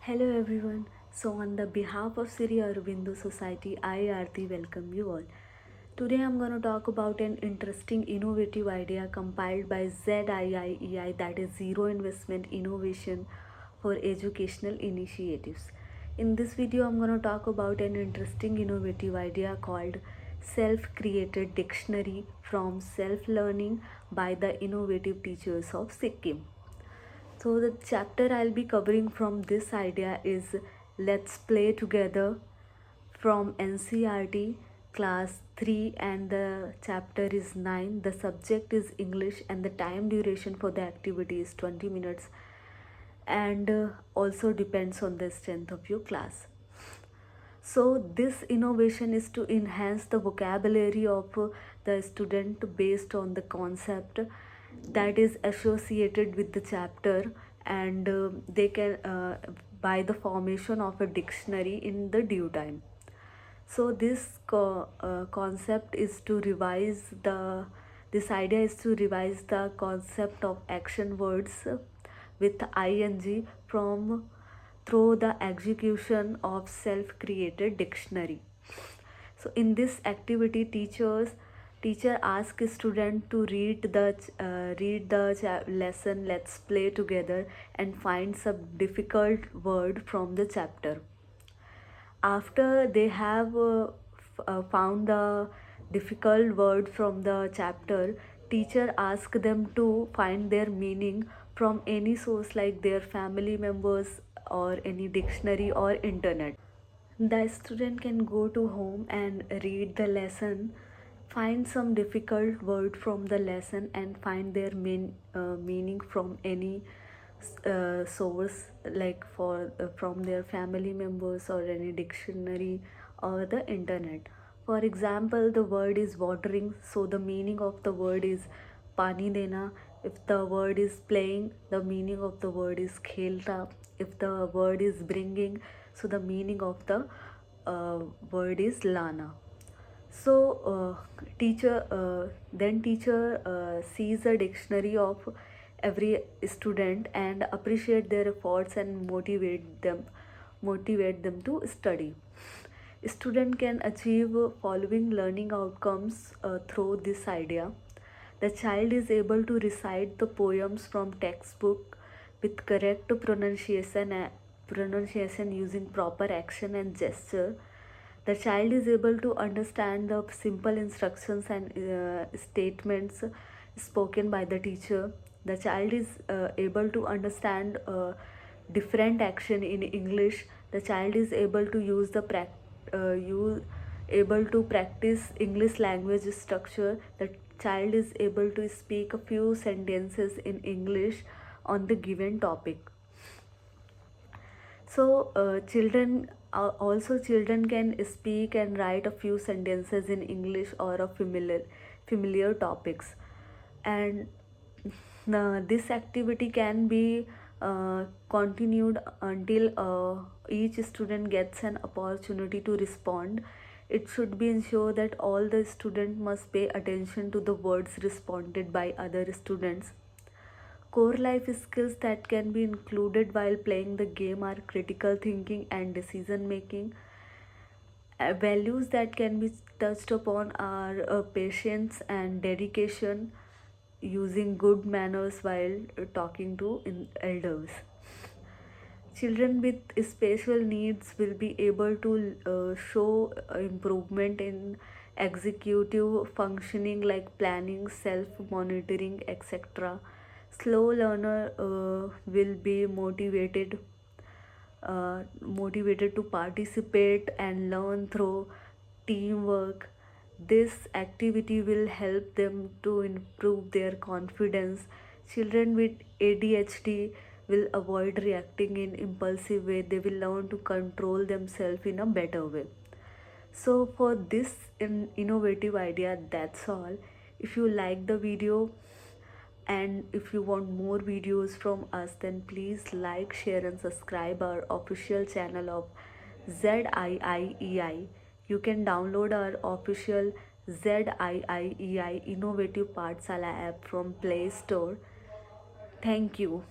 Hello everyone. So on the behalf of Sri Aurobindo Society, I Aarti welcome you all. Today I'm going to talk about an interesting innovative idea compiled by ZIIEI, that is Zero Investment Innovation for Educational Initiatives. In this video I'm going to talk about an interesting innovative idea called Self-Created Dictionary from Self-Learning by the Innovative Teachers of Sikkim. So, the chapter I'll be covering from this idea is Let's Play Together from NCERT class 3, and the chapter is 9. The subject is English and the time duration for the activity is 20 minutes, and also depends on the strength of your class. So, this innovation is to enhance the vocabulary of the student based on the concept that is associated with the chapter, and they can by the formation of a dictionary in the due time. So, concept is to revise the this idea is to revise the concept of action words with ing from through the execution of self-created dictionary. So in this activity, teacher ask student to read the lesson Let's Play Together and find some difficult word from the chapter. After they have found the difficult word from the chapter, teacher ask them to find their meaning from any source like their family members or any dictionary or internet. The student can go to home and read the lesson, find some difficult word from the lesson and find their meaning from any source like from their family members or any dictionary or the internet. For example, the word is watering, so the meaning of the word is pani dena. If the word is playing, the meaning of the word is khelta. If the word is bringing, so the meaning of the word is lana. So teacher sees a dictionary of every student and appreciate their efforts and motivate them to study. Student can achieve following learning outcomes through this idea. The child is able to recite the poems from textbook with correct pronunciation using proper action and gesture. The child is able to understand the simple instructions and statements spoken by the teacher. The child is able to understand different action in English. The child is able to able to practice English language structure. The child is able to speak a few sentences in English on the given topic. So children can speak and write a few sentences in English or a familiar topics, and this activity can be continued until each student gets an opportunity to respond. It should be ensured that all the students must pay attention to the words responded by other students. Core life skills that can be included while playing the game are critical thinking and decision making. Values that can be touched upon are patience and dedication, using good manners while talking to elders. Children with special needs will be able to show improvement in executive functioning like planning, self monitoring, etc. Slow learner will be motivated to participate and learn through teamwork. This activity will help them to improve their confidence. Children with ADHD will avoid reacting in impulsive way. They will learn to control themselves in a better way. So for this innovative idea, that's all. If you like the video and if you want more videos from us, then please like, share and subscribe our official channel of ZIIEI. You can download our official ZIIEI Innovative Pathshala app from Play Store. Thank you.